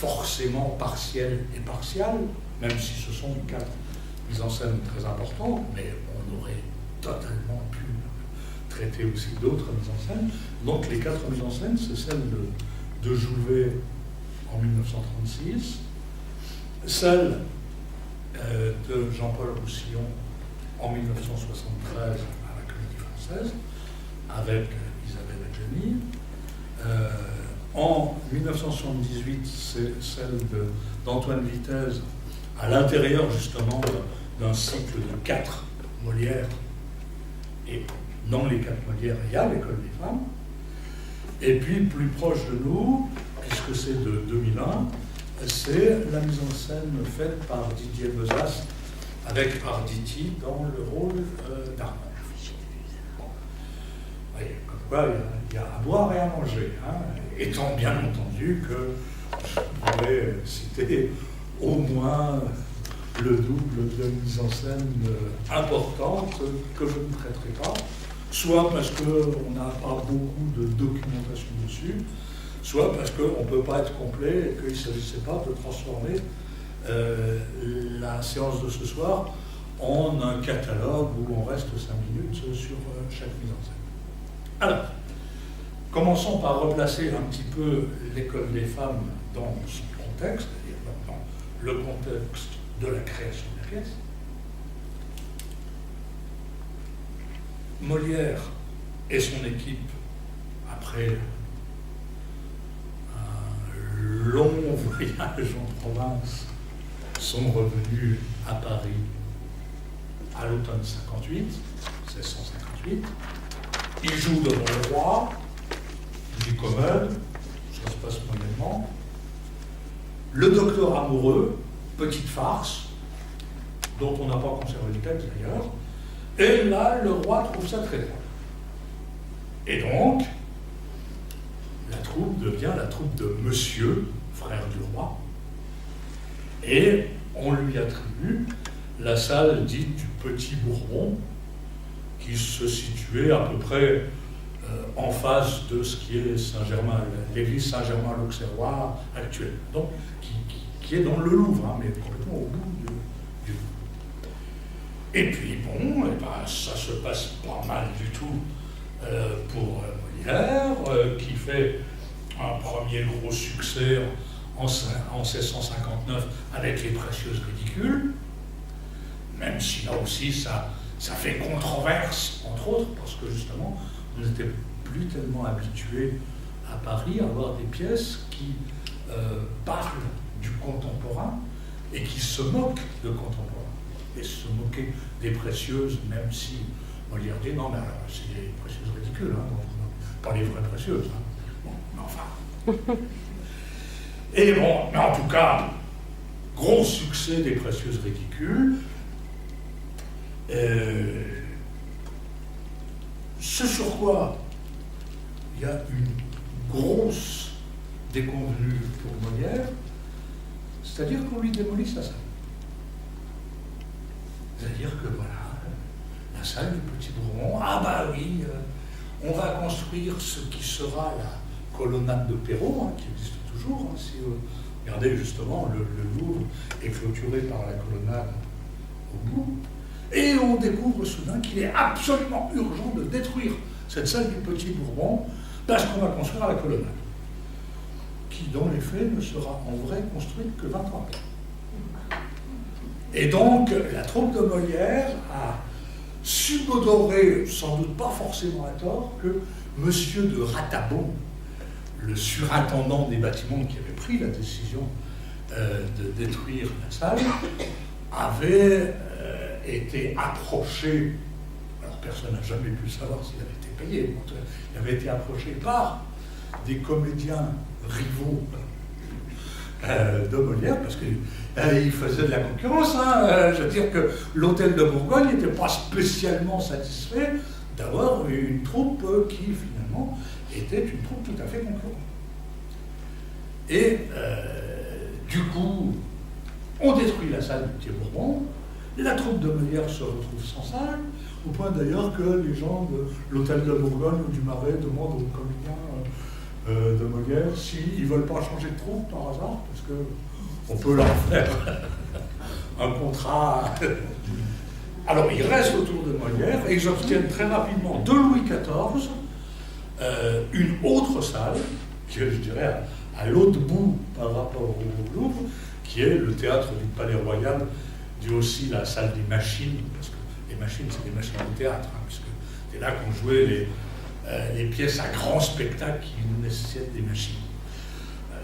forcément partielle et partiale, même si ce sont 4 mises en scène très importantes, mais on aurait totalement pu traiter aussi d'autres mises en scène. Donc les 4 mises en scène, c'est celle de Jouvet en 1936, celle de Jean-Paul Roussillon en 1973 à la Comédie Française, avec Isabelle Adjani. En 1978, c'est celle d'Antoine Vitesse, à l'intérieur justement d'un cycle de 4 Molières. Et dans les 4 Molières, il y a l'École des femmes. Et puis, plus proche de nous, puisque c'est de 2001, c'est la mise en scène faite par Didier Bezas, avec Arditi dans le rôle d'Armand. Bon. Oui, comme quoi, il y a à boire et à manger, hein, étant bien entendu que je pourrais citer au moins le double de mise en scène importante que je ne traiterai pas, soit parce qu'on n'a pas beaucoup de documentation dessus, soit parce qu'on ne peut pas être complet et qu'il ne s'agissait pas de transformer la séance de ce soir en un catalogue où on reste 5 minutes sur chaque mise en scène. Alors, commençons par replacer un petit peu l'École des femmes dans son contexte, c'est-à-dire dans le contexte de la création de la pièce. Molière et son équipe, après un long voyage en province, sont revenus à Paris à l'automne 58, 1658. Ils jouent devant le roi, du commode, ça se passe moyennement. Le docteur amoureux, petite farce, dont on n'a pas conservé le texte d'ailleurs. Et là, le roi trouve ça très drôle. Et donc, la troupe devient la troupe de Monsieur, frère du roi, et on lui attribue la salle dite du Petit Bourbon, qui se situait à peu près en face de ce qui est Saint-Germain, l'église Saint-Germain-l'Auxerrois actuelle, donc qui est dans le Louvre, hein, mais complètement au bout du Louvre. Et puis bon, ça se passe pas mal du tout pour Molière, qui fait un premier gros succès en 1659 avec Les Précieuses Ridicules, même si là aussi ça fait controverse, entre autres, parce que justement, on n'était plus tellement habitué à Paris à avoir des pièces qui parlent du contemporain et qui se moquent de contemporain. Et se moquer des précieuses, même si Molière dit non, mais alors c'est des précieuses ridicules, hein, pas les vraies précieuses. Hein. Bon, mais enfin. Et bon, mais en tout cas, gros succès des précieuses ridicules. Ce sur quoi il y a une grosse déconvenue pour Molière, c'est-à-dire qu'on lui démolit sa salle. C'est-à-dire que voilà, la salle du Petit Bourbon, ah bah oui, on va construire ce qui sera la colonnade de Perrault, hein, qui existe toujours. Hein, si vous regardez justement, le Louvre est clôturé par la colonnade au bout. Et on découvre soudain qu'il est absolument urgent de détruire cette salle du Petit Bourbon parce qu'on va construire la colonnade, qui dans les faits ne sera en vrai construite que 20 ans après. Et donc, la troupe de Molière a subodoré, sans doute pas forcément à tort, que Monsieur de Ratabon, le surintendant des bâtiments qui avait pris la décision de détruire la salle, avait été approché, alors personne n'a jamais pu savoir s'il avait été payé, il avait été approché par des comédiens rivaux de Molière, parce qu'il faisait de la concurrence. Hein. Je veux dire que l'hôtel de Bourgogne n'était pas spécialement satisfait d'avoir une troupe qui, finalement, était une troupe tout à fait concurrente. Et du coup, on détruit la salle du Petit Bourbon, la troupe de Molière se retrouve sans salle, au point d'ailleurs que les gens de l'hôtel de Bourgogne ou du Marais demandent aux comédiens de Molière, s'ils ne veulent pas changer de troupe par hasard, parce qu'on peut leur faire un contrat. Alors, ils restent autour de Molière et ils obtiennent très rapidement de Louis XIV une autre salle, qui est, je dirais, à l'autre bout par rapport au Louvre, qui est le théâtre du Palais Royal, dit aussi la salle des machines, parce que les machines, c'est des machines de théâtre, hein, puisque c'est là qu'on jouait les pièces à grand spectacle qui nécessitent des machines.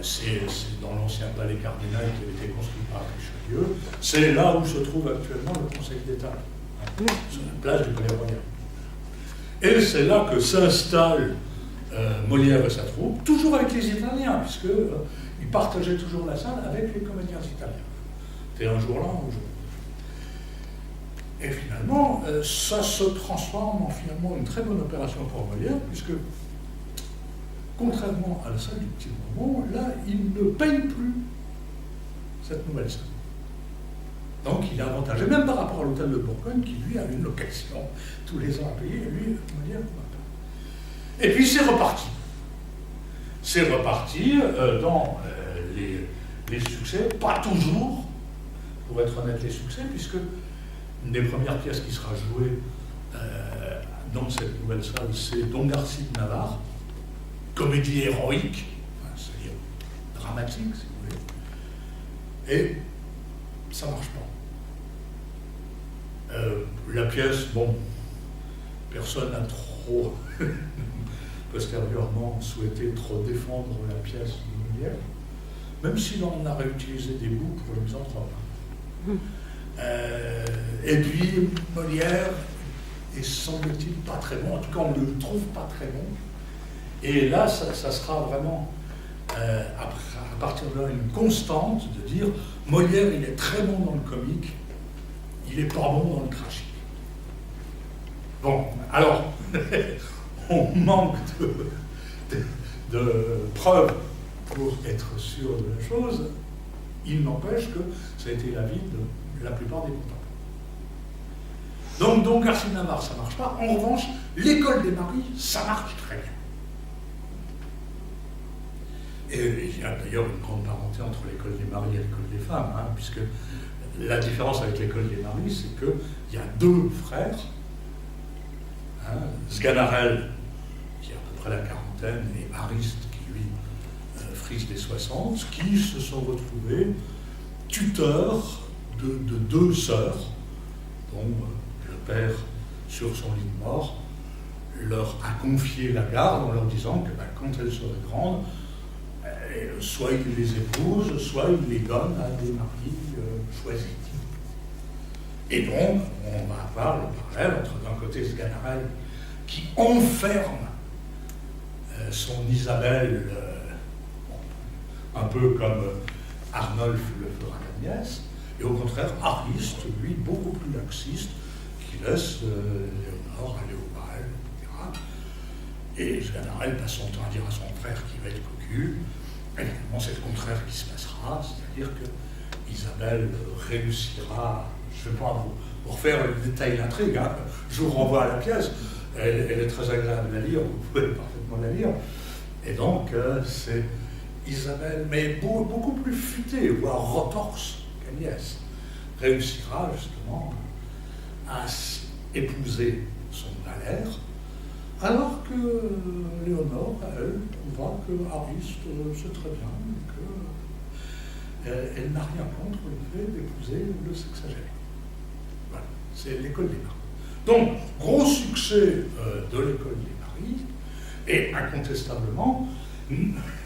C'est dans l'ancien palais cardinal qui avait été construit par Richelieu. C'est là où se trouve actuellement le Conseil d'État, hein, sur la place du Palais Royal. Et c'est là que s'installe Molière et sa troupe, toujours avec les Italiens, puisqu'ils partageaient toujours la salle avec les comédiens italiens. C'était un jour là, un jour. Et finalement, ça se transforme en finalement une très bonne opération pour Molière, puisque, contrairement à la salle du Petit Bourbon, là, il ne paye plus cette nouvelle salle. Donc il est avantagé, même par rapport à l'hôtel de Bourgogne, qui lui a une location tous les ans à payer, et lui, Molière, pas. Et puis c'est reparti. C'est reparti dans les succès, pas toujours, pour être honnête, les succès, puisque une des premières pièces qui sera jouée dans cette nouvelle salle, c'est Don Garcia de Navarre, comédie héroïque, c'est-à-dire dramatique, si vous voulez, et ça ne marche pas. La pièce, bon, personne n'a trop, postérieurement, souhaité trop défendre la pièce de Molière, même si l'on a réutilisé des bouts pour les misanthropes. Et puis, Molière est, semble-t-il, pas très bon, en tout cas, on ne le trouve pas très bon. Et là, ça sera vraiment, à partir de là, une constante de dire Molière, il est très bon dans le comique, il n'est pas bon dans le tragique. Bon, alors, on manque de preuves pour être sûr de la chose. Il n'empêche que ça a été l'avis de la plupart des comptables. Donc Garcia Navarre, ça ne marche pas. En revanche, l'école des maris, ça marche très bien. Et il y a d'ailleurs une grande parenté entre l'école des maris et l'école des femmes, hein, puisque la différence avec l'école des maris, c'est qu'il y a deux frères, hein, Sganarelle, qui a à peu près la quarantaine, et Ariste, qui lui frise des 60, qui se sont retrouvés tuteurs de deux sœurs, dont le père, sur son lit de mort, leur a confié la garde en leur disant que quand elles seraient grandes, soit il les épouse, soit il les donne à des maris choisis. Et donc, on va avoir le parallèle entre d'un côté Sganarelle qui enferme son Isabelle, un peu comme Arnolphe le fera Agnès, et au contraire, Ariste, lui, beaucoup plus laxiste, qui laisse Léonore aller au bal, etc. Et Sganarelle passe son temps à dire à son frère qu'il va être cocu. Évidemment, c'est le contraire qui se passera, c'est-à-dire que Isabelle réussira, je ne vais pas vous refaire le détail de l'intrigue, hein, je vous renvoie à la pièce, elle est très agréable à lire, vous pouvez parfaitement la lire, et donc c'est Isabelle, mais beaucoup plus futée, voire retorse qu'Agnès, réussira justement à épouser son galère, alors que Léonore, elle, trouvera que Ariste, c'est très bien, qu'elle n'a rien contre le fait d'épouser le sexagénaire. Voilà, c'est l'école des maris. Donc, gros succès de l'école des maris, et incontestablement,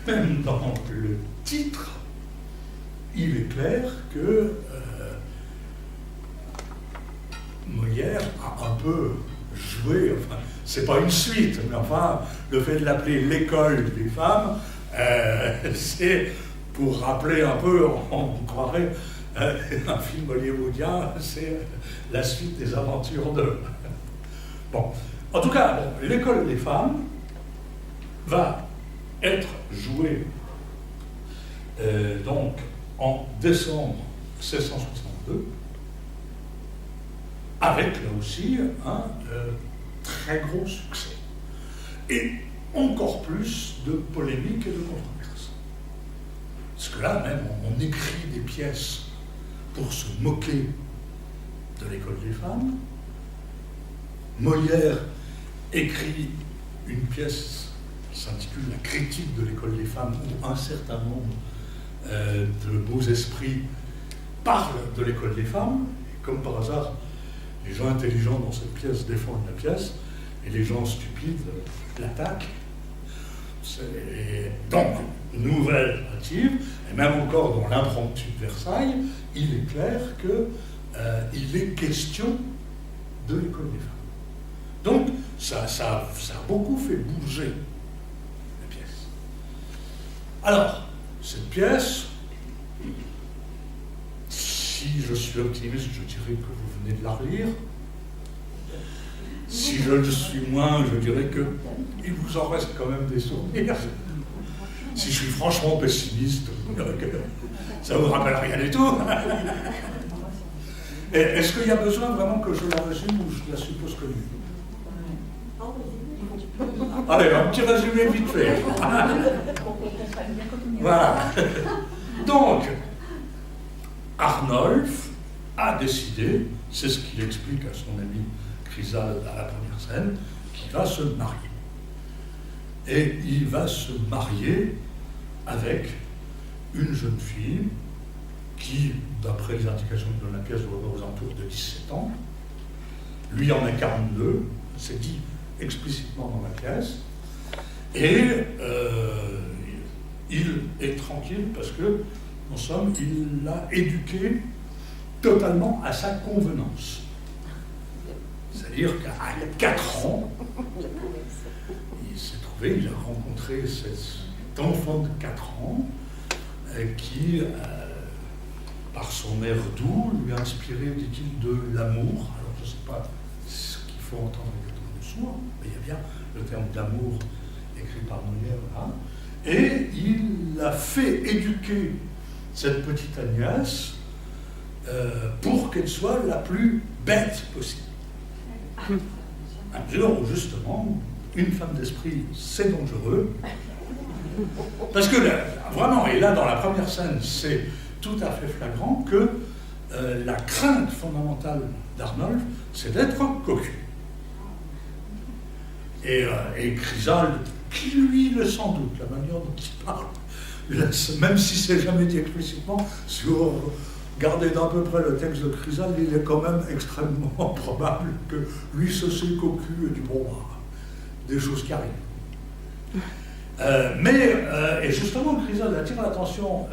même dans le titre, il est clair que Molière a un peu joué, enfin, c'est pas une suite, mais enfin, le fait de l'appeler l'école des femmes, c'est pour rappeler un peu, on croirait, un film hollywoodien, c'est la suite des aventures de... Bon, en tout cas, bon, l'école des femmes va être jouée donc en décembre 1662, avec là aussi un très gros succès. Et encore plus de polémiques et de controverses. Parce que là même, on écrit des pièces pour se moquer de l'école des femmes. Molière écrit une pièce qui s'intitule La critique de l'école des femmes, où un certain nombre de beaux esprits parlent de l'école des femmes. Et comme par hasard, les gens intelligents dans cette pièce défendent la pièce, et les gens stupides l'attaquent. Donc, nouvelle narrative, et même encore dans l'impromptu de Versailles, il est clair qu'il est question de l'école des femmes. Donc, ça a beaucoup fait bouger la pièce. Alors, cette pièce, si je suis optimiste, je dirais que vous venez de la relire. Si je le suis moins, je dirais qu'il vous en reste quand même des souvenirs. Si je suis franchement pessimiste, ça ne vous rappelle rien du tout. Est-ce qu'il y a besoin vraiment que je la résume ou je la suppose connue? Allez, un petit résumé vite fait. Voilà. Donc, Arnolphe a décidé, c'est ce qu'il explique à son ami Chrysale à la première scène, qu'il va se marier. Et il va se marier avec une jeune fille qui, d'après les indications de la pièce, doit avoir aux alentours de 17 ans. Lui en a 42, c'est dit explicitement dans la pièce. Et il est tranquille parce que, en somme, il l'a éduqué totalement à sa convenance. C'est-à-dire qu'à 4 ans, il s'est trouvé, il a rencontré cet enfant de 4 ans qui, par son air doux, lui a inspiré, dit-il, de l'amour. Alors je ne sais pas ce qu'il faut entendre exactement dessous, mais il y a bien le terme d'amour écrit par Molière là. Et il a fait éduquer cette petite Agnès pour qu'elle soit la plus bête possible. À mesure où, justement, une femme d'esprit, c'est dangereux. Parce que, là, vraiment, et là, dans la première scène, c'est tout à fait flagrant que la crainte fondamentale d'Arnolphe, c'est d'être cocu. Et Chrysale, qui lui le sans doute, la manière dont il parle, même si c'est jamais dit explicitement, si vous regardez d'un peu près le texte de Chrysale, il est quand même extrêmement probable que lui se sait cocu et du bon, des choses qui arrivent. Et justement, Chrysale attire l'attention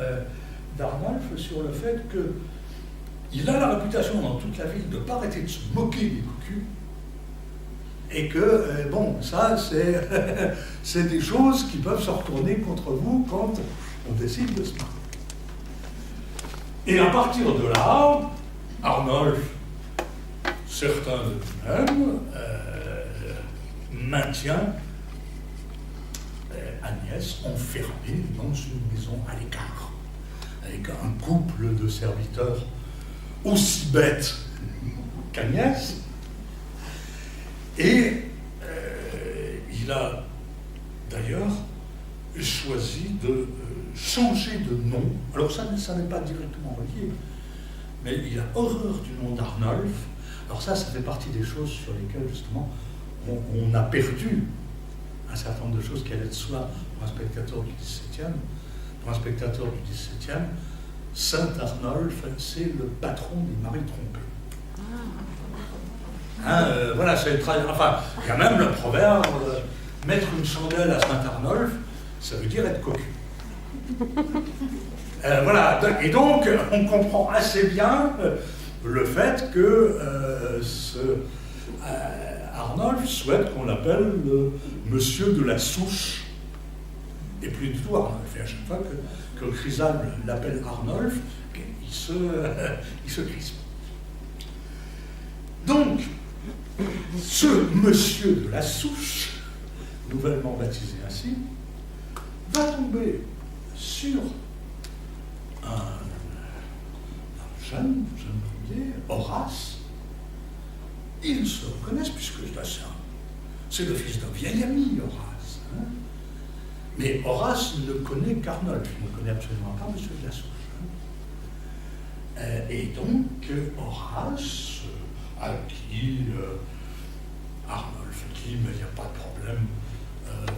d'Arnolphe sur le fait qu'il a la réputation dans toute la ville de ne pas arrêter de se moquer des cocus, et que, bon, ça, c'est des choses qui peuvent se retourner contre vous quand on décide de se marier. Et à partir de là, Arnolphe, certain de lui-même, maintient Agnès enfermée dans une maison à l'écart, avec un couple de serviteurs aussi bêtes qu'Agnès. Et il a d'ailleurs choisi de changer de nom. Alors ça n'est pas directement relié, mais il a horreur du nom d'Arnolphe. Alors ça fait partie des choses sur lesquelles justement on a perdu un certain nombre de choses qui allaient de soi pour un spectateur du XVIIe. Pour un spectateur du XVIIe, Saint Arnolphe, c'est le patron des maris trompés. Voilà, c'est enfin, il y a même le proverbe mettre une chandelle à Saint Arnolphe, ça veut dire être cocu. Voilà, et donc on comprend assez bien le fait que Arnolphe souhaite qu'on l'appelle le monsieur de la souche, et plus du tout Arnolphe. Et à chaque fois que Chrysale l'appelle Arnolphe, il se crispe. Donc, ce monsieur de la souche, nouvellement baptisé ainsi, va tomber sur un jeune premier, Horace. Ils se reconnaissent, puisque là, c'est le fils d'un vieil ami, Horace. hein. Mais Horace ne connaît qu'Arnolphe, il ne connaît absolument pas M. de la Souche. Hein. Et donc, Horace, à qui Arnolphe dit, mais il n'y a pas de problème,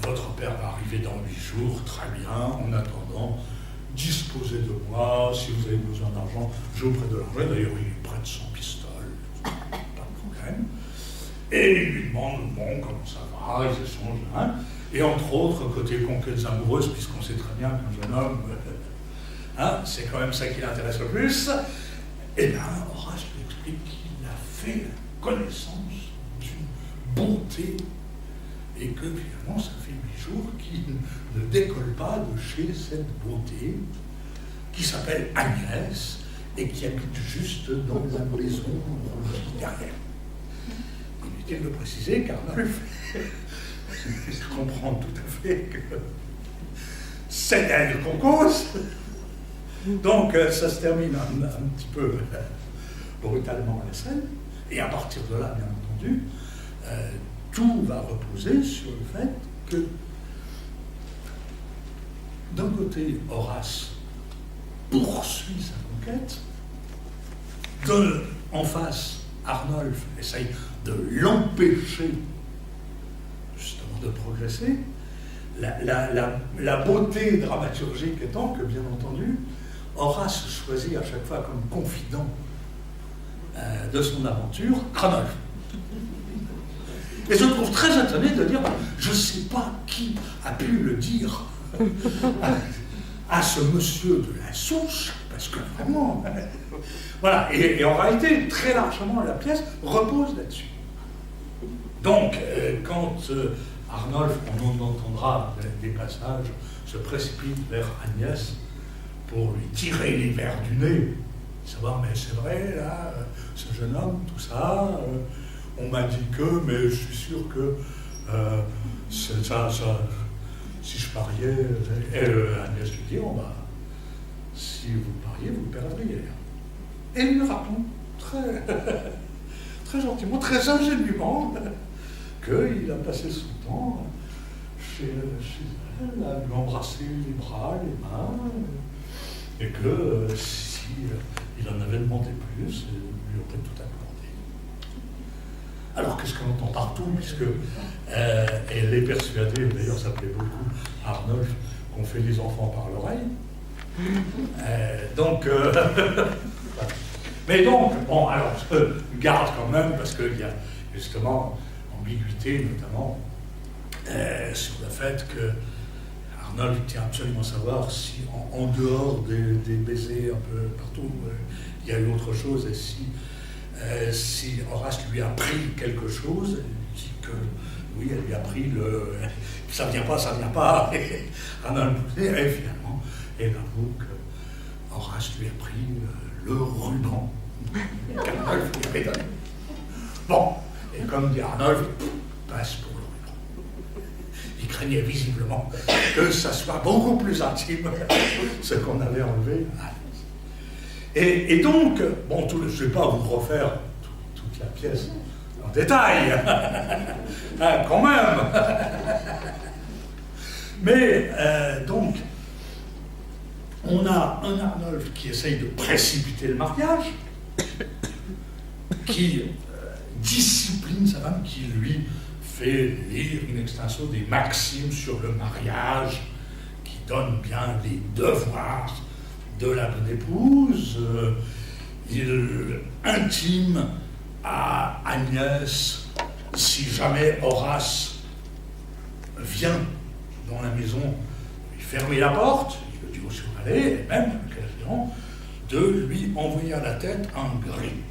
votre père va arriver dans 8 jours, très bien, en attendant, disposez de moi, si vous avez besoin d'argent, je vous prête de l'argent. D'ailleurs, il lui prête son pistolet, pas de problème. Et il lui demande, bon, comment ça va, ils échangent, hein. Et entre autres, côté conquêtes amoureuses, puisqu'on sait très bien qu'un jeune homme, hein, c'est quand même ça qui l'intéresse le plus, et bien, Horace lui explique qu'il a fait la connaissance d'une bonté, et que finalement, ça fait 8 jours qu'il ne décolle pas de chez cette beauté, qui s'appelle Agnès, et qui habite juste dans la maison derrière. Inutile de préciser qu'Arnolphe comprend tout à fait que c'est d'elle qu'on cause. Donc ça se termine un petit peu brutalement à la scène, et à partir de là, bien entendu, tout va reposer sur le fait que, d'un côté, Horace poursuit sa conquête, en face, Arnolphe essaye de l'empêcher justement de progresser. La beauté dramaturgique étant que, bien entendu, Horace choisit à chaque fois comme confident de son aventure Arnolphe. Et je trouve très étonné de dire, je ne sais pas qui a pu le dire à ce monsieur de la Souche, parce que vraiment, voilà, et en réalité, très largement, la pièce repose là-dessus. Donc, quand Arnolphe, on entendra des passages, se précipite vers Agnès pour lui tirer les vers du nez, savoir, mais c'est vrai, là, ce jeune homme, tout ça, on m'a dit que, mais je suis sûr que ça, si je pariais, Agnès lui dit, oh, bah, si vous pariez, vous perdriez. Et il lui répond très, très gentiment, très ingénument, qu'il a passé son temps chez elle, à lui embrasser les bras, les mains, et que si il en avait demandé plus, il lui aurait tout accordé. Alors qu'est-ce qu'on entend partout, puisque elle est persuadée, d'ailleurs ça plaît beaucoup à Arnolphe, qu'on fait les enfants par l'oreille. Mais donc, bon, alors je garde quand même, parce qu'il y a justement ambiguïté, notamment sur le fait que Arnolphe tient absolument à savoir si, en dehors des baisers un peu partout, il y a eu autre chose, et si Horace lui a appris quelque chose, il dit que oui, elle lui a appris ça vient pas, et Arnolphe, et finalement, elle avoue que Horace lui a pris le ruban qu'Arnolphe lui avait donné. Bon, et comme dit Arnolphe, passe pour le ruban. Il craignait visiblement que ça soit beaucoup plus intime ce qu'on avait enlevé. Et donc, bon, je ne vais pas vous refaire toute la pièce en détail, hein, quand même. Mais donc, on a un Arnolphe qui essaye de précipiter le mariage, qui discipline sa femme, qui lui fait lire in extenso des maximes sur le mariage, qui donne bien les devoirs de la bonne épouse. Il intime à Agnès, si jamais Horace vient dans la maison, lui fermer la porte, il le dit aussi au valet, et même, avec l'occasion, de lui envoyer à la tête un gris.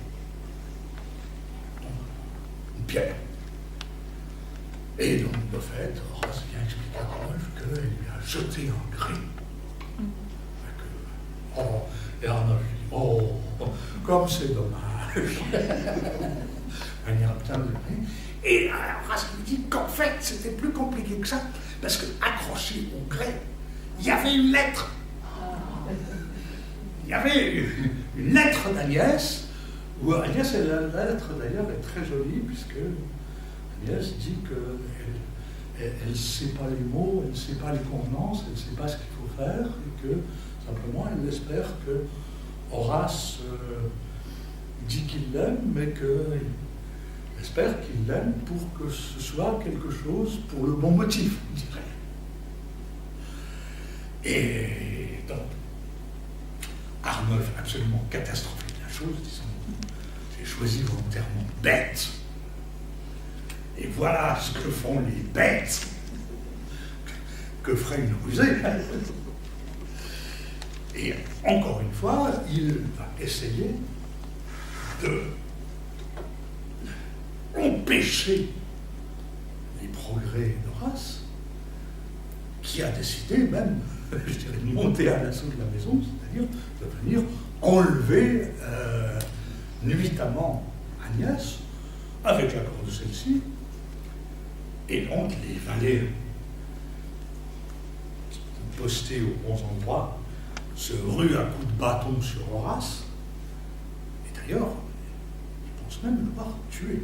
Une pierre. Et donc, de fait, Horace vient expliquer à Arnolphe qu'il lui a jeté un gris. Et Arnolphe dit, oh, comme c'est dommage. Et Horace lui dit qu'en fait, c'était plus compliqué que ça, parce que accroché au grès, il y avait une lettre. Il y avait une lettre d'Agnès, où Agnès, la lettre d'ailleurs est très jolie, puisque Agnès dit elle ne sait pas les mots, elle ne sait pas les convenances, elle ne sait pas ce qu'il faut faire, et que simplement elle espère que Horace dit qu'il l'aime, mais qu'il espère qu'il l'aime pour que ce soit quelque chose pour le bon motif, on dirait. Et donc, Arnolphe, absolument catastrophique la chose, disons, j'ai choisi volontairement bête. Et voilà ce que font les bêtes, que ferait une rusée. Et encore une fois, il va essayer de empêcher les progrès d'Horace, qui a décidé même, je dirais, de monter à l'assaut de la maison, c'est-à-dire de venir enlever nuitamment Agnès, avec l'accord de celle-ci, et donc les valets postés aux bons endroits se ruent à coups de bâton sur Horace, et d'ailleurs, ils pensent même l'avoir tué.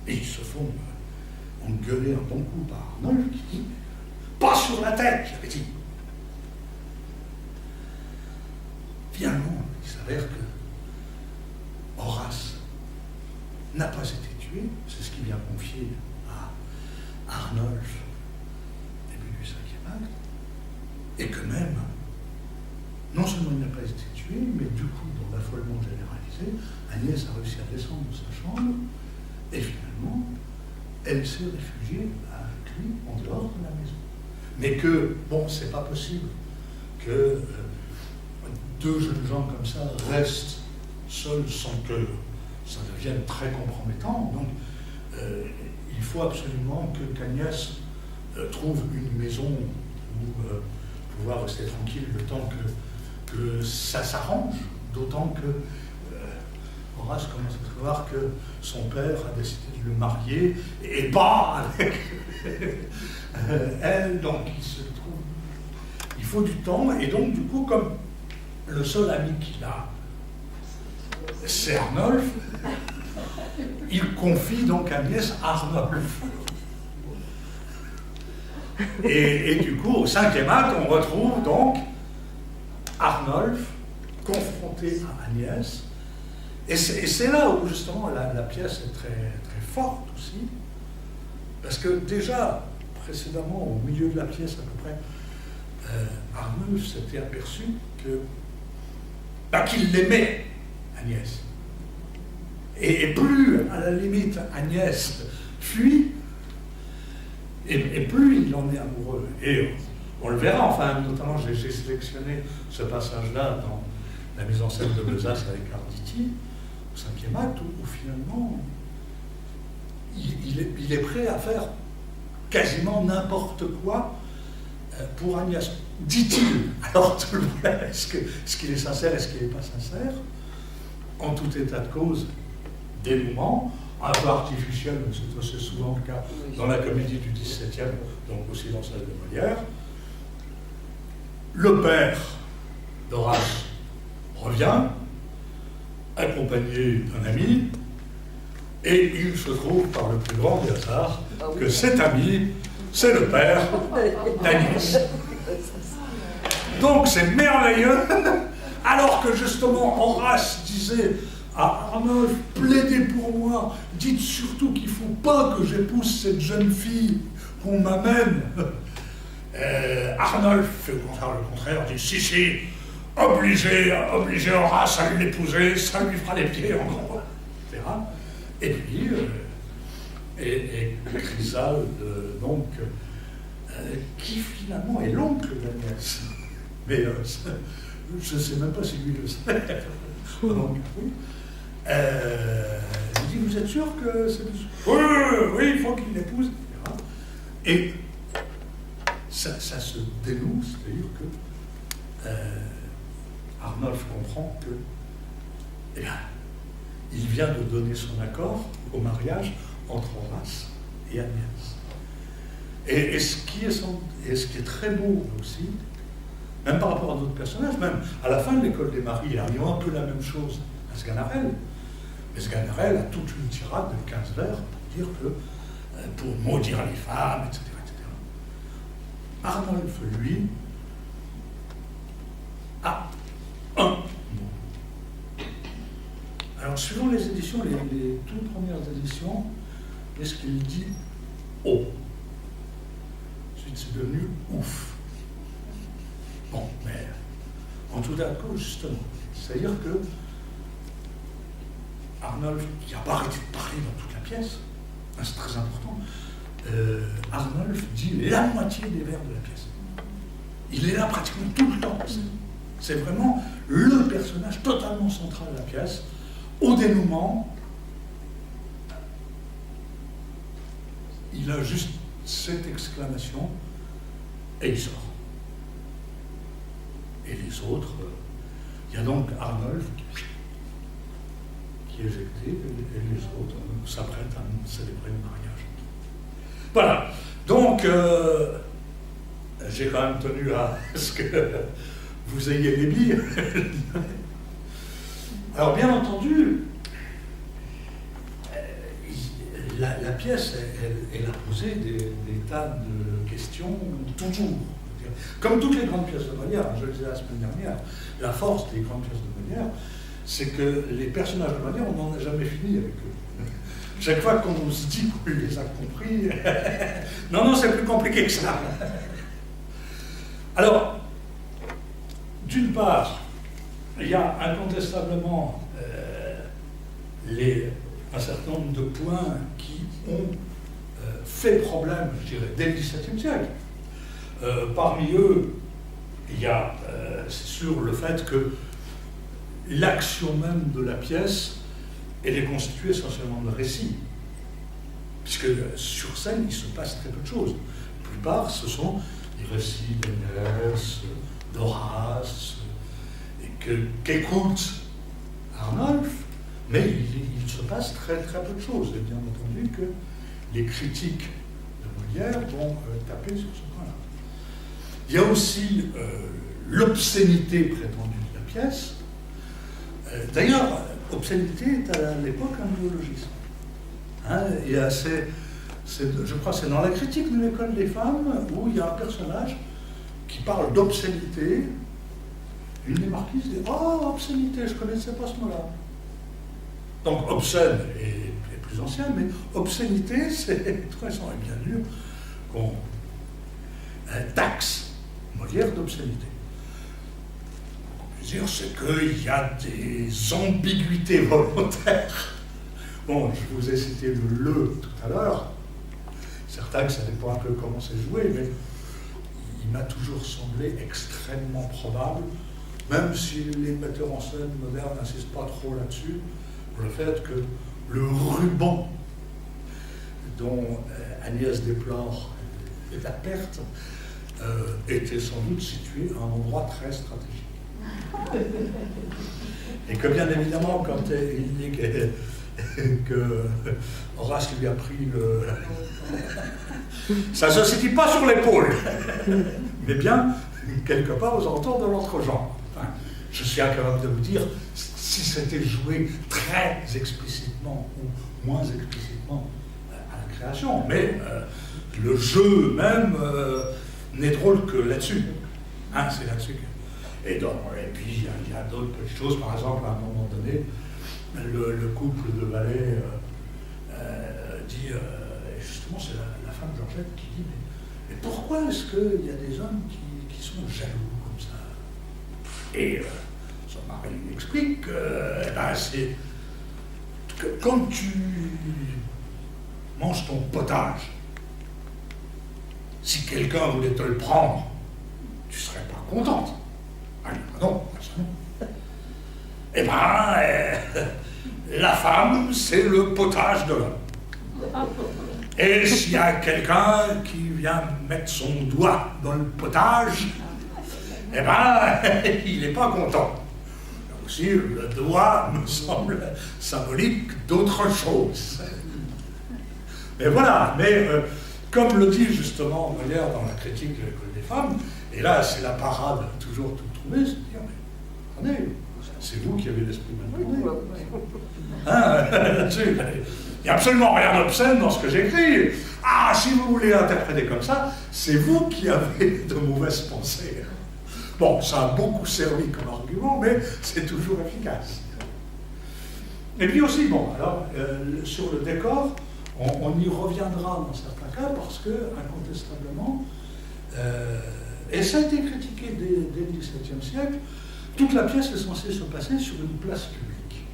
Et ils se font engueuler un bon coup par Arnolphe qui dit « Pas sur la tête !» j'avais dit. Finalement, il s'avère que Horace n'a pas été tué, c'est ce qu'il vient confier à Arnolphe début du 5e acte, et que même, non seulement il n'a pas été tué, mais du coup, dans l'affolement généralisé, Agnès a réussi à descendre de sa chambre, et finalement, elle s'est réfugiée avec lui en dehors de la maison. Mais que, bon, c'est pas possible que deux jeunes gens comme ça restent seuls sans que ça devienne très compromettant. Donc, il faut absolument qu'Agnès trouve une maison où pouvoir rester tranquille le temps que ça s'arrange, d'autant que Horace commence à savoir que son père a décidé de le marier, et pas avec elle, donc il faut du temps, et donc du coup, comme le seul ami qu'il a, c'est Arnolphe, il confie donc Agnès à Arnolphe. Et du coup, au 5e acte, on retrouve donc Arnolphe confronté à Agnès. Et c'est là où justement la pièce est très, très forte aussi, parce que déjà, précédemment, au milieu de la pièce à peu près, Arnolphe s'était aperçu qu'il l'aimait, Agnès. Et plus, à la limite, Agnès fuit, et plus il en est amoureux. Et on le verra, enfin, notamment, j'ai sélectionné ce passage-là dans la mise en scène de Besace avec Arditi, au 5e acte, où finalement, il est prêt à faire quasiment n'importe quoi pour Agnès, dit-il. Alors tout le monde, est-ce qu'il est sincère, est-ce qu'il n'est pas sincère? En tout état de cause, dénouement, un peu artificiel, mais c'est assez souvent le cas dans la comédie du XVIIe, donc aussi dans celle de Molière. Le père d'Horace revient, accompagné d'un ami, et il se trouve par le plus grand des hasards que cet ami, c'est le père d'Agnès. Donc c'est merveilleux, alors que justement Horace disait à Arnolphe, plaidez pour moi, dites surtout qu'il ne faut pas que j'épouse cette jeune fille qu'on m'amène. Arnolphe fait le contraire, dit si, obligez Horace à l'épouser, ça lui fera les pieds en gros, etc. Et puis, et Chrysalde, donc, qui finalement est l'oncle d'Agnès. Mais je ne sais même pas si lui le sait. Donc, oui. Il dit, vous êtes sûr que c'est... Oui, il faut qu'il l'épouse, etc. Et ça se dénoue, c'est-à-dire que Arnolphe comprend que, eh bien, il vient de donner son accord au mariage entre Horace et Agnès. Et ce qui est très beau aussi, même par rapport à d'autres personnages, même à la fin de l'école des maris, il arrive un peu la même chose à Sganarelle. Mais Sganarelle a toute une tirade de 15 vers pour dire que pour maudire les femmes, etc., etc. Arnolphe, lui, a un mot. Alors, suivant les éditions, les toutes premières éditions, qu'est-ce qu'il dit? Oh. Ensuite, c'est devenu ouf. Bon, mais en tout cas, justement, c'est-à-dire que Arnolphe, qui n'a pas arrêté de parler dans toute la pièce, c'est très important, Arnolphe dit la moitié des vers de la pièce. Il est là pratiquement tout le temps. C'est vraiment le personnage totalement central de la pièce. Au dénouement, il a juste cette exclamation et il sort. Et les autres, il y a donc Arnolphe qui est éjecté et les autres s'apprêtent à célébrer le mariage. Voilà. Donc, j'ai quand même tenu à ce que vous ayez les billes. Alors, bien entendu, la pièce, elle a posé des tas de questions toujours. Comme toutes les grandes pièces de Molière, je le disais la semaine dernière, la force des grandes pièces de Molière, c'est que les personnages de Molière, on n'en a jamais fini avec eux. Chaque fois qu'on se dit qu'on les a compris, non, c'est plus compliqué que ça. Alors, d'une part, il y a incontestablement un certain nombre de points qui ont fait problème, je dirais, dès le XVIIe siècle. Parmi eux, il y a, c'est sûr, le fait que l'action même de la pièce, elle est constituée essentiellement de récits. Puisque sur scène, il se passe très peu de choses. La plupart, ce sont des récits d'Énès, d'Horace, et qu'écoute Arnolphe, mais il se passe très peu de choses. Et bien entendu que les critiques de Molière vont taper sur ce point-là. Il y a aussi l'obscénité prétendue de la pièce. D'ailleurs, obscénité est à l'époque un néologisme. Hein, je crois que c'est dans la critique de l'école des femmes où il y a un personnage qui parle d'obscénité. Une des marquises dit « Oh, obscénité, je ne connaissais pas ce mot-là ». Donc, obscène est plus ancien, mais obscénité, c'est très sans et bien sûr qu'on taxe Molière d'obscénité. Ce qu'on peut dire, c'est qu'il y a des ambiguïtés volontaires. Bon, je vous ai cité le tout à l'heure. Certain que ça dépend un peu comment c'est joué, mais il m'a toujours semblé extrêmement probable, même si les metteurs en scène modernes n'insistent pas trop là-dessus, pour le fait que le ruban dont Agnès déplore la perte était sans doute situé à un endroit très stratégique. Et que bien évidemment, quand il dit que Horace lui a pris le... ça ne se situe pas sur l'épaule, mais bien quelque part aux alentours de l'entrejambe. Enfin, je suis incapable de vous dire si c'était joué très explicitement ou moins explicitement à la création, mais le jeu même n'est drôle que là-dessus. Hein, c'est là-dessus que... Et puis il y a d'autres petites choses, par exemple, à un moment donné, le couple de valets dit, et justement c'est la femme Georgette qui dit, mais pourquoi est-ce qu'il y a des hommes qui sont jaloux comme ça? Et son mari lui explique que c'est que quand tu manges ton potage, si quelqu'un voulait te le prendre, tu serais pas contente. Ah non, ça non. Eh bien, la femme, c'est le potage de l'homme. Et s'il y a quelqu'un qui vient mettre son doigt dans le potage, eh bien, il n'est pas content. Là aussi, le doigt me semble symbolique d'autre chose. Mais voilà, comme le dit justement Molière dans la critique de l'école des femmes, et là c'est la parade toujours toute trouvée, c'est de dire, mais attendez, C'est vous qui avez l'esprit mal tourné. Là-dessus, il n'y a absolument rien d'obscène dans ce que j'écris. Ah, si vous voulez l'interpréter comme ça, c'est vous qui avez de mauvaises pensées. Bon, ça a beaucoup servi comme argument, mais c'est toujours efficace. Et puis aussi, bon, alors, sur le décor, on y reviendra dans certains cas, parce que, incontestablement, et ça a été critiqué dès le XVIIe siècle, toute la pièce est censée se passer sur une place publique.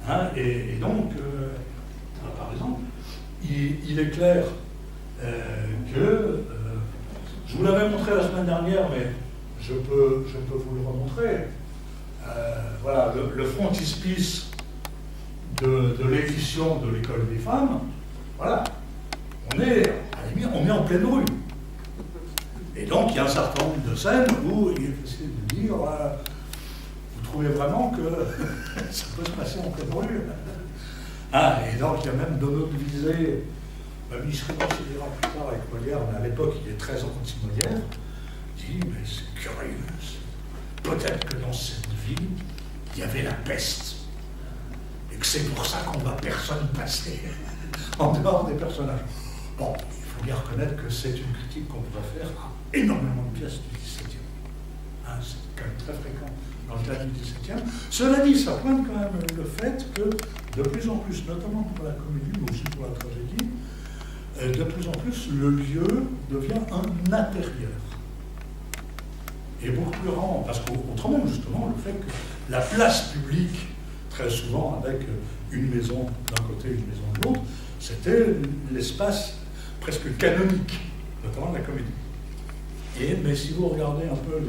Hein, et donc, par exemple, il est clair que, je vous l'avais montré la semaine dernière, mais je peux vous le remontrer. Voilà, le frontispice de l'édition de l'École des femmes, voilà, on est en pleine rue. Et donc, il y a un certain nombre de scènes où il est facile de dire vous trouvez vraiment que ça peut se passer en pleine rue. Ah, et donc, il y a même Donneau de Visé, il se réconciliera plus tard avec Molière, mais à l'époque, il est très anti-Molière, dit mais c'est curieux, peut-être que dans cette ville, il y avait la peste, et que c'est pour ça qu'on ne voit personne passer en dehors des personnages. Bon, il faut bien reconnaître que c'est une critique qu'on pourrait faire à énormément de pièces du XVIIe. Hein, c'est quand même très fréquent dans le cadre du XVIIe. Cela dit, ça pointe quand même le fait que, de plus en plus, notamment pour la comédie, mais aussi pour la tragédie, de plus en plus, le lieu devient un intérieur. Et beaucoup plus grand, parce qu'autrement, justement, le fait que la place publique, très souvent avec une maison d'un côté et une maison de l'autre, c'était l'espace presque canonique, notamment de la comédie. Mais si vous regardez un peu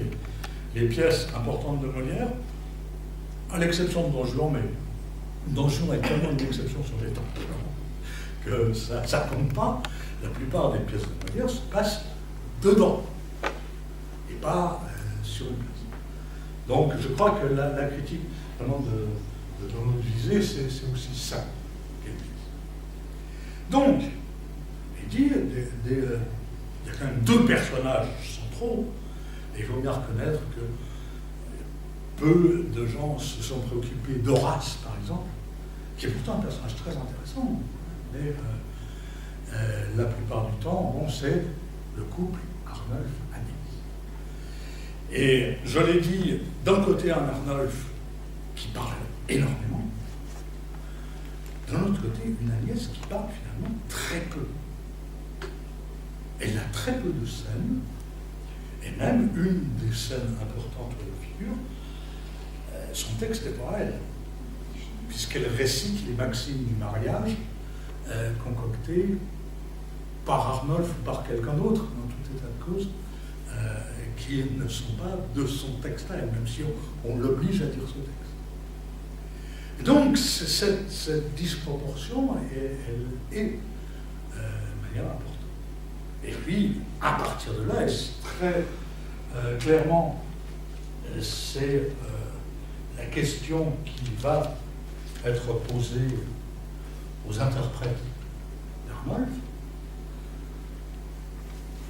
les pièces importantes de Molière, à l'exception de Don Juan, mais Don Juan est tellement une exception sur les temps que ça ne compte pas, la plupart des pièces de Molière se passent dedans, et pas sur une place. Donc je crois que la critique vraiment de Donneau de Visé, c'est aussi ça qu'elle dit. Donc, il dit, il y a quand même deux personnages centraux, et il faut bien reconnaître que peu de gens se sont préoccupés d'Horace, par exemple, qui est pourtant un personnage très intéressant, mais la plupart du temps, bon, c'est le couple Arnulf-Agnès. Et je l'ai dit, d'un côté, un Arnulf qui parle énormément, d'un autre côté, une Agnès qui parle finalement très peu. Elle a très peu de scènes, et même une des scènes importantes de la figure, son texte est pour elle, puisqu'elle récite les maximes du mariage concoctées par Arnulf ou par quelqu'un d'autre, dans tout état de cause, qui ne sont pas de son texte à elle, même si on l'oblige à dire ce texte. Et donc, cette disproportion, elle est de manière importante. Et puis, à partir de là, et très clairement, c'est la question qui va être posée aux interprètes d'Arnulf.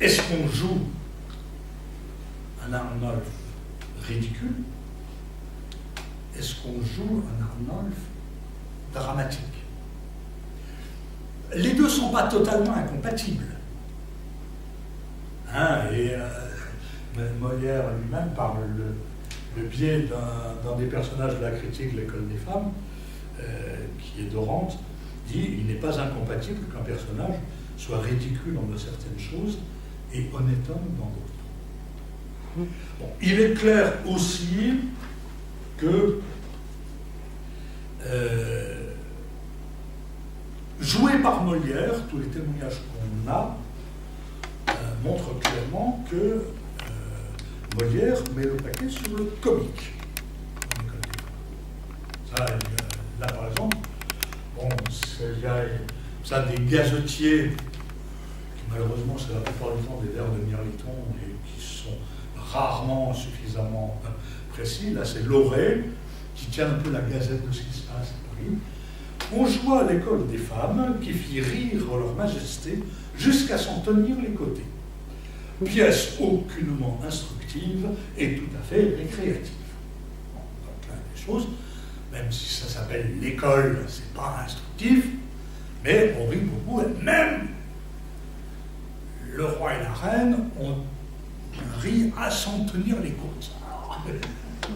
Est-ce qu'on joue un Arnulf ridicule? Est-ce qu'on joue un Arnulf dramatique? Les deux ne sont pas totalement incompatibles. Hein, et Molière lui-même, par le biais d'un des personnages de la critique de l'École des femmes, qui est Dorante, dit il n'est pas incompatible qu'un personnage soit ridicule dans de certaines choses et honnête homme dans d'autres. Bon, il est clair aussi que joué par Molière, tous les témoignages qu'on a montrent clairement que Molière met le paquet sur le comique. Ça, là par exemple, bon, il y a ça des gazetiers qui malheureusement c'est la plupart du temps des vers de Mirliton et qui sont rarement suffisamment précis. Là c'est Lauré qui tient un peu la gazette de ce qui se passe à Paris. On joua à l'école des femmes qui fit rire leur majesté jusqu'à s'en tenir les côtés. Pièce aucunement instructive et tout à fait récréative. chose, même si ça s'appelle l'école, c'est pas instructif, mais on rit beaucoup, et même le roi et la reine ont ri à s'en tenir les côtes.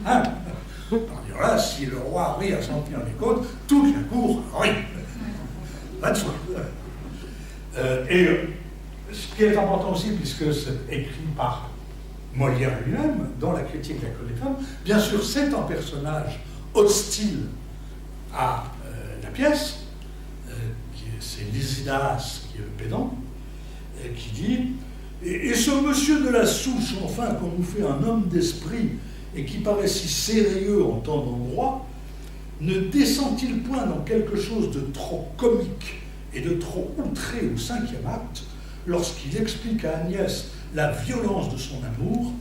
Hein? Alors là, si le roi rit à s'en tenir les côtes, toute la cour rit. Pas de soi. Et ce qui est important aussi, puisque c'est écrit par Molière lui-même, dans la critique de l'école des femmes, bien sûr, c'est un personnage hostile à la pièce, c'est Lycidas qui est le pédant, qui dit « Et ce monsieur de la souche, enfin, qu'on nous fait un homme d'esprit, et qui paraît si sérieux en temps d'endroit, ne descend-il point dans quelque chose de trop comique et de trop outré au 5e acte, lorsqu'il explique à Agnès la violence de son amour,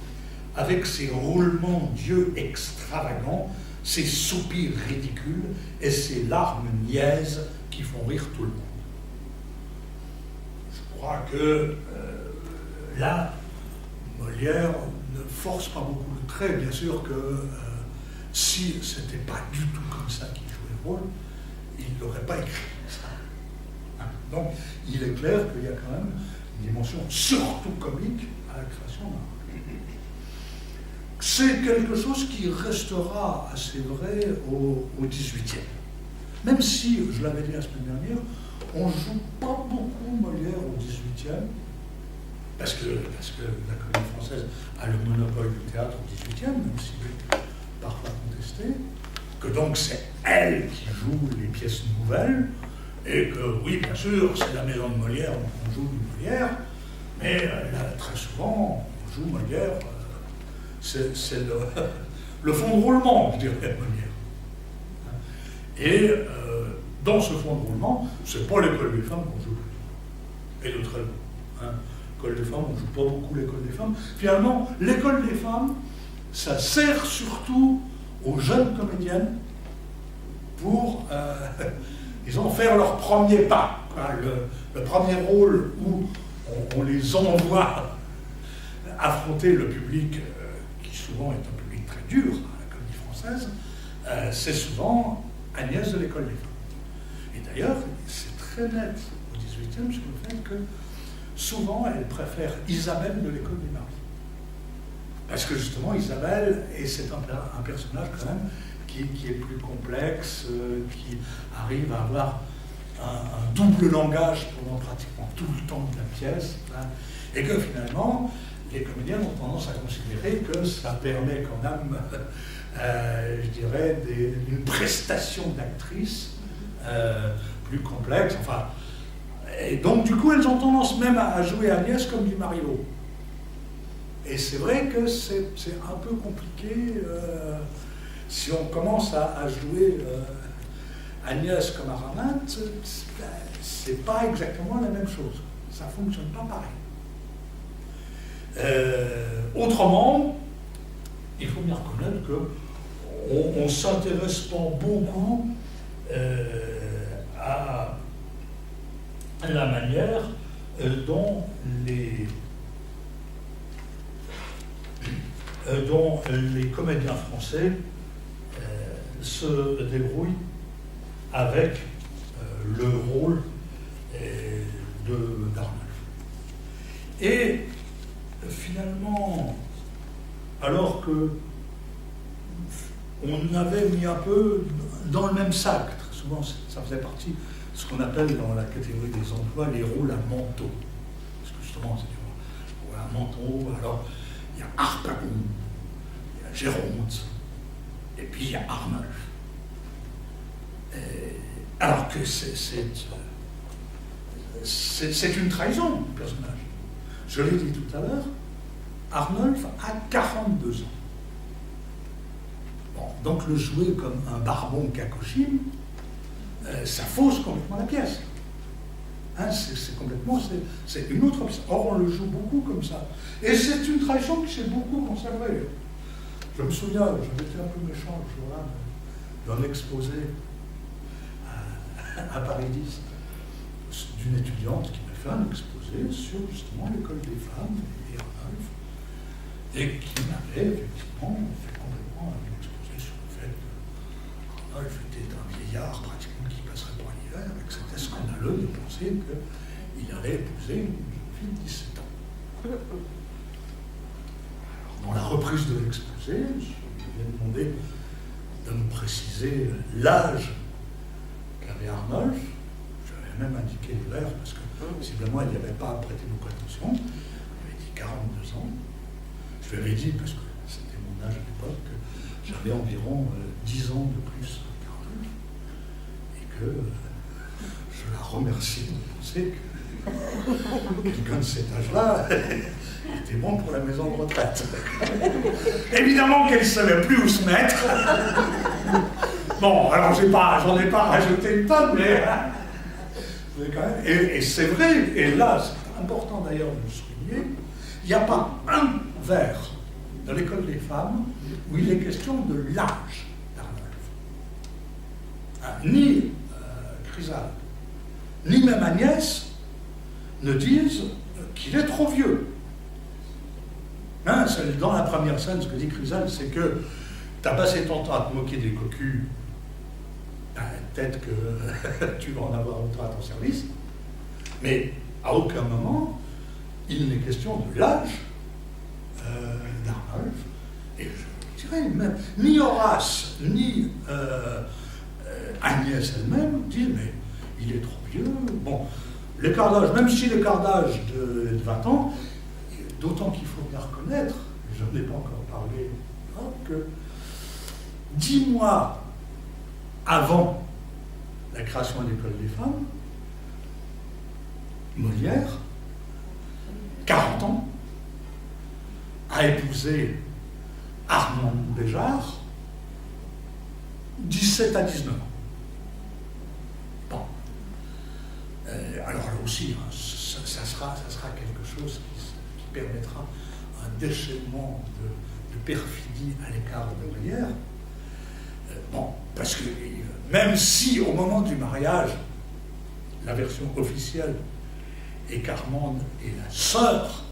avec ses roulements d'yeux extravagants, ses soupirs ridicules et ses larmes niaises qui font rire tout le monde. » Je crois que là, Molière ne force pas beaucoup le trait. Bien sûr que si c'était pas du tout comme ça qu'il jouait le rôle, il n'aurait pas écrit ça. Hein? Donc, il est clair qu'il y a quand même une dimension surtout comique à la création d'un rôle. C'est quelque chose qui restera assez vrai au XVIIIe. Même si, je l'avais dit la semaine dernière, on ne joue pas beaucoup Molière au XVIIIe, parce que la Comédie Française a le monopole du théâtre au XVIIIe, même s'il est parfois contesté, que donc c'est elle qui joue les pièces nouvelles, et que oui, bien sûr, c'est la maison de Molière, donc on joue du Molière, mais là, très souvent, on joue Molière, c'est le fond de roulement, je dirais, Molière. Et dans ce fond de roulement, c'est pas l'école des femmes qu'on joue, et de très loin. Hein. L'école des femmes, on ne joue pas beaucoup l'école des femmes. Finalement, l'école des femmes, ça sert surtout aux jeunes comédiennes pour, disons, faire leur premier pas. Le premier rôle où on les envoie affronter le public, qui souvent est un public très dur à la Comédie Française, c'est souvent Agnès de l'école des femmes. Et d'ailleurs, c'est très net au XVIIIe sur le fait que souvent, elle préfère Isabelle de l'école des maris. Parce que justement, Isabelle, et c'est un personnage quand même qui est plus complexe, qui arrive à avoir un double langage pendant pratiquement tout le temps de la pièce, hein, et que finalement, les comédiens ont tendance à considérer que ça permet quand même, je dirais, une prestation d'actrice plus complexe, enfin. Et donc, du coup, elles ont tendance même à jouer Agnès comme du Marivaux. Et c'est vrai que c'est un peu compliqué si on commence à jouer Agnès comme Araminte, c'est pas exactement la même chose. Ça ne fonctionne pas pareil. Autrement, il faut bien reconnaître qu'on ne s'intéresse pas beaucoup à la manière dont les comédiens français se débrouillent avec le rôle d'Arnolphe. Et finalement, alors que on avait mis un peu dans le même sac, très souvent ça faisait partie de ce qu'on appelle dans la catégorie des emplois les rôles à manteau. Parce que justement, c'est du rôle à manteau. Alors, il y a Harpagon, il y a Géronte, et puis il y a Arnolphe. Alors que c'est une trahison du personnage. Je l'ai dit tout à l'heure, Arnolphe a 42 ans. Bon, donc le jouer comme un barbon cacochime, ça fausse complètement la pièce. Hein, c'est une autre option. Or, on le joue beaucoup comme ça. Et c'est une tradition qui s'est beaucoup conservée. Je me souviens, j'avais été un peu méchant le jour-là d'un exposé à Paris 10 d'une étudiante qui m'a fait un exposé sur justement l'école des femmes et Arnolphe, et qui m'avait effectivement fait complètement un exposé sur le fait vieillard pratiquement qui passerait pour l'hiver, et que c'était scandaleux de penser qu'il allait épouser une jeune fille de 17 ans. Alors, dans la reprise de l'exposé, je lui ai demandé de me préciser l'âge qu'avait Arnolphe. J'avais même indiqué l'heure parce que visiblement il n'y avait pas prêté beaucoup attention. Il avait dit 42 ans. Je lui avais dit, parce que c'était mon âge à l'époque, que j'avais environ 10 ans de plus qu'Arnolphe et que je la remercie de penser que quelqu'un de cet âge-là était bon pour la maison de retraite. Évidemment qu'elle ne savait plus où se mettre. Bon, alors j'en ai pas rajouté une tonne, mais quand même. Et c'est vrai, et là, c'est important d'ailleurs de le souligner, il n'y a pas un vers dans l'école des femmes où il est question de l'âge d'Arnolphe. Ni Chrysale, ni même Agnès ne disent qu'il est trop vieux. Hein, dans la première scène, ce que dit Chrysale, c'est que tu as passé ton temps à te moquer des cocus, peut-être que tu vas en avoir autant à ton service, mais à aucun moment il n'est question de l'âge d'Arnolphe. Et je dirais même, ni Horace, ni Agnès elle-même disent, mais il est trop vieux. Bon, l'écart d'âge, même si l'écart d'âge de 20 ans, d'autant qu'il faut bien reconnaître, je n'en ai pas encore parlé, que 10 mois avant la création de l'école des femmes, Molière, 40 ans, a épousé Armand Béjart, 17 à 19 ans. Bon. Alors là aussi, hein, ça sera quelque chose qui permettra un déchaînement de perfidie à l'écart de Molière. Bon, parce que même si au moment du mariage, la version officielle est qu'Armande est la sœur